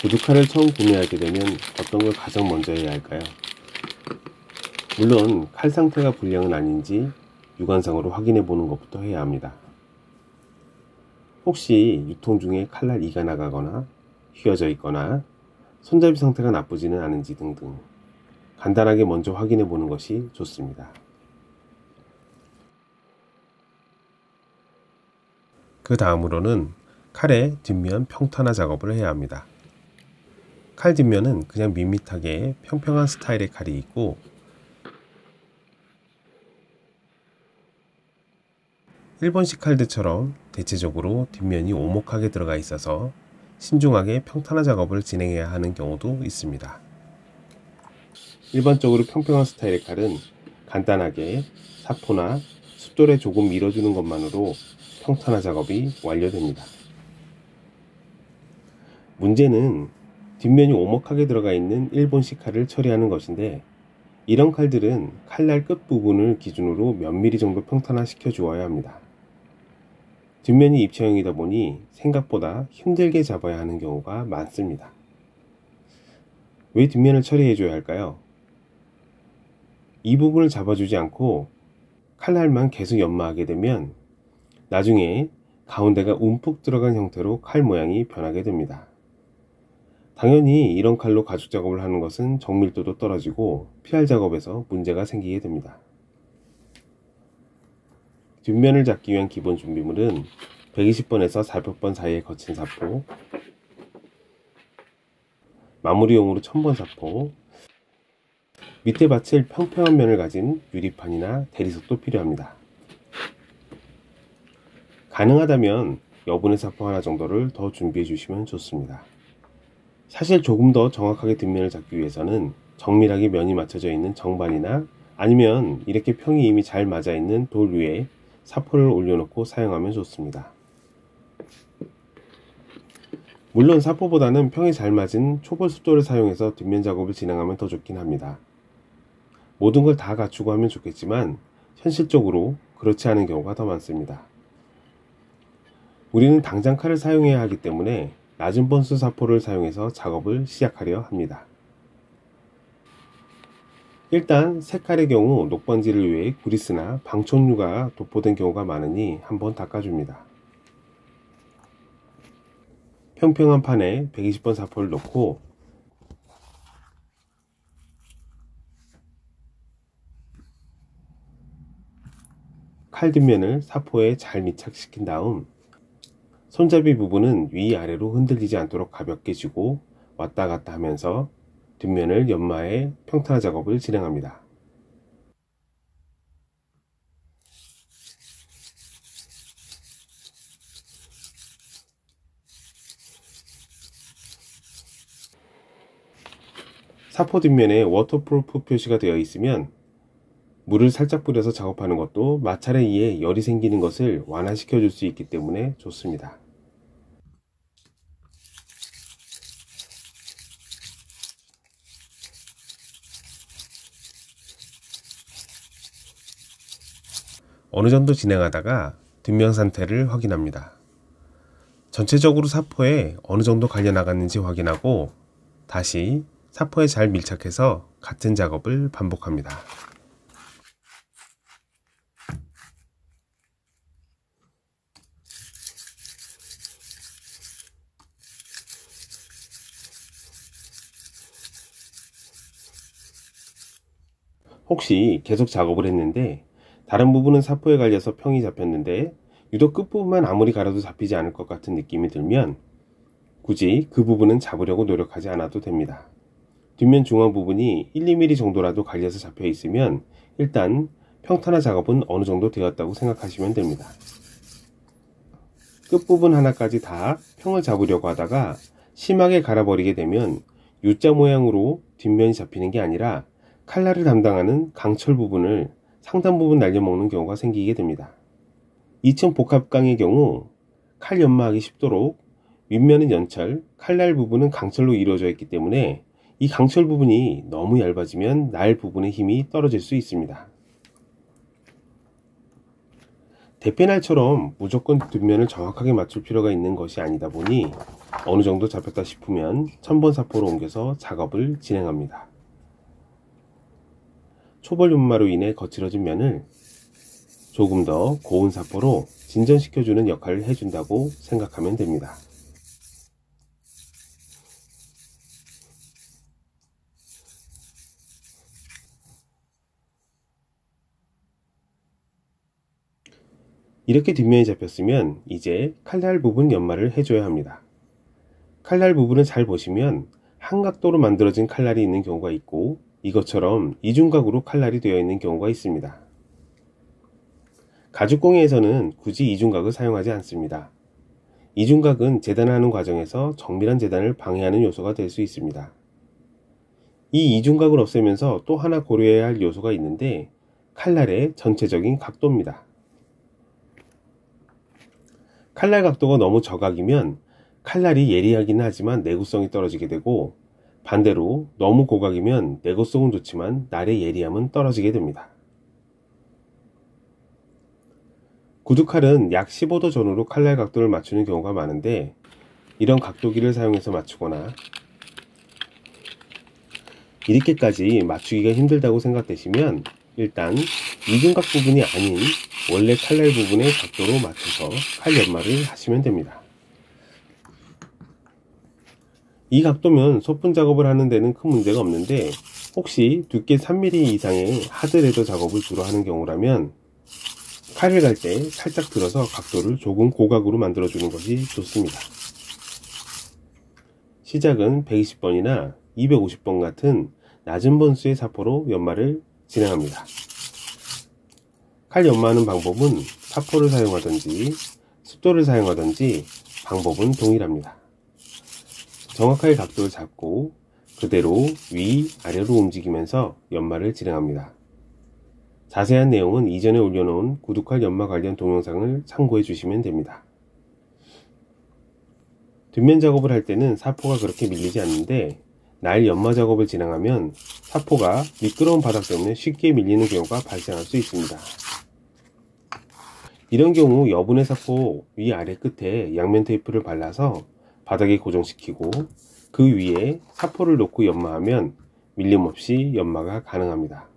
구두칼을 처음 구매하게 되면 어떤 걸 가장 먼저 해야 할까요? 물론 칼 상태가 불량은 아닌지 육안상으로 확인해 보는 것부터 해야 합니다. 혹시 유통 중에 칼날 이가 나가거나 휘어져 있거나 손잡이 상태가 나쁘지는 않은지 등등 간단하게 먼저 확인해 보는 것이 좋습니다. 그 다음으로는 칼의 뒷면 평탄화 작업을 해야 합니다. 칼 뒷면은 그냥 밋밋하게 평평한 스타일의 칼이 있고 일본식 칼들처럼 대체적으로 뒷면이 오목하게 들어가 있어서 신중하게 평탄화 작업을 진행해야 하는 경우도 있습니다. 일반적으로 평평한 스타일의 칼은 간단하게 사포나 숫돌에 조금 밀어주는 것만으로 평탄화 작업이 완료됩니다. 문제는 뒷면이 오목하게 들어가 있는 일본식 칼을 처리하는 것인데 이런 칼들은 칼날 끝부분을 기준으로 몇 미리 정도 평탄화 시켜 주어야 합니다. 뒷면이 입체형이다 보니 생각보다 힘들게 잡아야 하는 경우가 많습니다. 왜 뒷면을 처리해 줘야 할까요? 이 부분을 잡아주지 않고 칼날만 계속 연마하게 되면 나중에 가운데가 움푹 들어간 형태로 칼 모양이 변하게 됩니다. 당연히 이런 칼로 가죽 작업을 하는 것은 정밀도도 떨어지고 PR 작업에서 문제가 생기게 됩니다. 뒷면을 잡기 위한 기본 준비물은 120번에서 400번 사이에 거친 사포, 마무리용으로 1000번 사포, 밑에 받칠 평평한 면을 가진 유리판이나 대리석도 필요합니다. 가능하다면 여분의 사포 하나 정도를 더 준비해 주시면 좋습니다. 사실 조금 더 정확하게 뒷면을 잡기 위해서는 정밀하게 면이 맞춰져 있는 정반이나 아니면 이렇게 평이 이미 잘 맞아 있는 돌 위에 사포를 올려놓고 사용하면 좋습니다. 물론 사포보다는 평이 잘 맞은 초벌 숫돌을 사용해서 뒷면 작업을 진행하면 더 좋긴 합니다. 모든 걸 다 갖추고 하면 좋겠지만 현실적으로 그렇지 않은 경우가 더 많습니다. 우리는 당장 칼을 사용해야 하기 때문에 낮은 번수 사포를 사용해서 작업을 시작하려 합니다. 일단 새 칼의 경우 녹번지를 위해 그리스나 방촉류가 도포된 경우가 많으니 한번 닦아줍니다. 평평한 판에 120번 사포를 넣고 칼 뒷면을 사포에 잘 밀착시킨 다음 손잡이 부분은 위아래로 흔들리지 않도록 가볍게 쥐고 왔다 갔다 하면서 뒷면을 연마해 평탄화 작업을 진행합니다. 사포 뒷면에 워터프루프 표시가 되어 있으면 물을 살짝 뿌려서 작업하는 것도 마찰에 의해 열이 생기는 것을 완화시켜 줄 수 있기 때문에 좋습니다. 어느 정도 진행하다가 뒷면 상태를 확인합니다. 전체적으로 사포에 어느 정도 갈려 나갔는지 확인하고 다시 사포에 잘 밀착해서 같은 작업을 반복합니다. 혹시 계속 작업을 했는데 다른 부분은 사포에 갈려서 평이 잡혔는데 유독 끝부분만 아무리 갈아도 잡히지 않을 것 같은 느낌이 들면 굳이 그 부분은 잡으려고 노력하지 않아도 됩니다. 뒷면 중앙 부분이 1~2mm 정도라도 갈려서 잡혀 있으면 일단 평탄화 작업은 어느 정도 되었다고 생각하시면 됩니다. 끝부분 하나까지 다 평을 잡으려고 하다가 심하게 갈아버리게 되면 U자 모양으로 뒷면이 잡히는 게 아니라 칼날을 담당하는 강철 부분을 상단 부분 날려먹는 경우가 생기게 됩니다. 2층 복합강의 경우 칼 연마하기 쉽도록 윗면은 연철, 칼날 부분은 강철로 이루어져 있기 때문에 이 강철 부분이 너무 얇아지면 날 부분의 힘이 떨어질 수 있습니다. 대패날처럼 무조건 뒷면을 정확하게 맞출 필요가 있는 것이 아니다 보니 어느 정도 잡혔다 싶으면 첨번 사포로 옮겨서 작업을 진행합니다. 초벌 연마로 인해 거칠어진 면을 조금 더 고운 사포로 진전시켜주는 역할을 해준다고 생각하면 됩니다. 이렇게 뒷면이 잡혔으면 이제 칼날 부분 연마를 해줘야 합니다. 칼날 부분을 잘 보시면 한 각도로 만들어진 칼날이 있는 경우가 있고 이것처럼 이중각으로 칼날이 되어 있는 경우가 있습니다. 가죽공예에서는 굳이 이중각을 사용하지 않습니다. 이중각은 재단하는 과정에서 정밀한 재단을 방해하는 요소가 될 수 있습니다. 이 이중각을 없애면서 또 하나 고려해야 할 요소가 있는데 칼날의 전체적인 각도입니다. 칼날 각도가 너무 저각이면 칼날이 예리하긴 하지만 내구성이 떨어지게 되고 반대로 너무 고각이면 내구성은 좋지만 날의 예리함은 떨어지게 됩니다. 구두칼은 약 15도 전후로 칼날 각도를 맞추는 경우가 많은데 이런 각도기를 사용해서 맞추거나 이렇게까지 맞추기가 힘들다고 생각되시면 일단 이중각 부분이 아닌 원래 칼날 부분의 각도로 맞춰서 칼 연마를 하시면 됩니다. 이 각도면 소품 작업을 하는 데는 큰 문제가 없는데 혹시 두께 3mm 이상의 하드레더 작업을 주로 하는 경우라면 칼을 갈 때 살짝 들어서 각도를 조금 고각으로 만들어 주는 것이 좋습니다. 시작은 120번이나 250번 같은 낮은 번수의 사포로 연마를 진행합니다. 칼 연마하는 방법은 사포를 사용하든지 습도를 사용하든지 방법은 동일합니다. 정확하게 각도를 잡고 그대로 위, 아래로 움직이면서 연마를 진행합니다. 자세한 내용은 이전에 올려놓은 구두칼 연마 관련 동영상을 참고해 주시면 됩니다. 뒷면 작업을 할 때는 사포가 그렇게 밀리지 않는데 날 연마 작업을 진행하면 사포가 미끄러운 바닥 때문에 쉽게 밀리는 경우가 발생할 수 있습니다. 이런 경우 여분의 사포 위아래 끝에 양면 테이프를 발라서 바닥에 고정시키고 그 위에 사포를 놓고 연마하면 밀림 없이 연마가 가능합니다.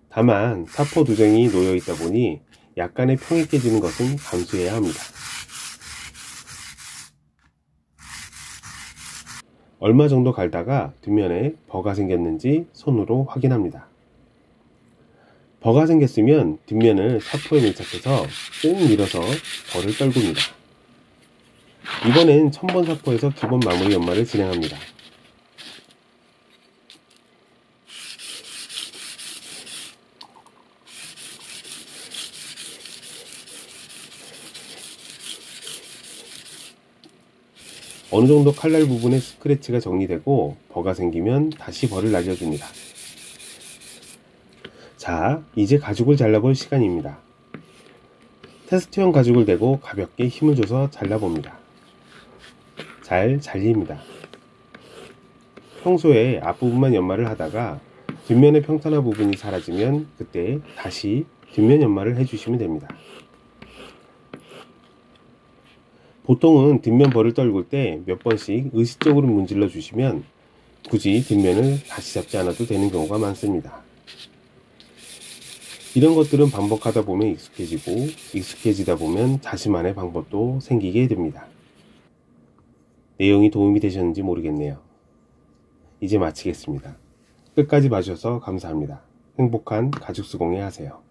다만 사포 두정이 놓여 있다 보니 약간의 평이 깨지는 것은 감수해야 합니다. 얼마 정도 갈다가 뒷면에 버가 생겼는지 손으로 확인합니다. 버가 생겼으면 뒷면을 사포에 밀착해서 쓱 밀어서 버를 떨굽니다. 이번엔 1000번 사포에서 기본 마무리 연마를 진행합니다. 어느 정도 칼날 부분의 스크래치가 정리되고 버가 생기면 다시 버를 날려줍니다. 자, 이제 가죽을 잘라볼 시간입니다. 테스트용 가죽을 대고 가볍게 힘을 줘서 잘라봅니다. 잘 잘립니다. 평소에 앞부분만 연마를 하다가 뒷면의 평탄화 부분이 사라지면 그때 다시 뒷면 연마를 해주시면 됩니다. 보통은 뒷면 벌을 떨굴 때 몇 번씩 의식적으로 문질러 주시면 굳이 뒷면을 다시 잡지 않아도 되는 경우가 많습니다. 이런 것들은 반복하다 보면 익숙해지고 익숙해지다 보면 자신만의 방법도 생기게 됩니다. 내용이 도움이 되셨는지 모르겠네요. 이제 마치겠습니다. 끝까지 봐주셔서 감사합니다. 행복한 가죽수공예 하세요.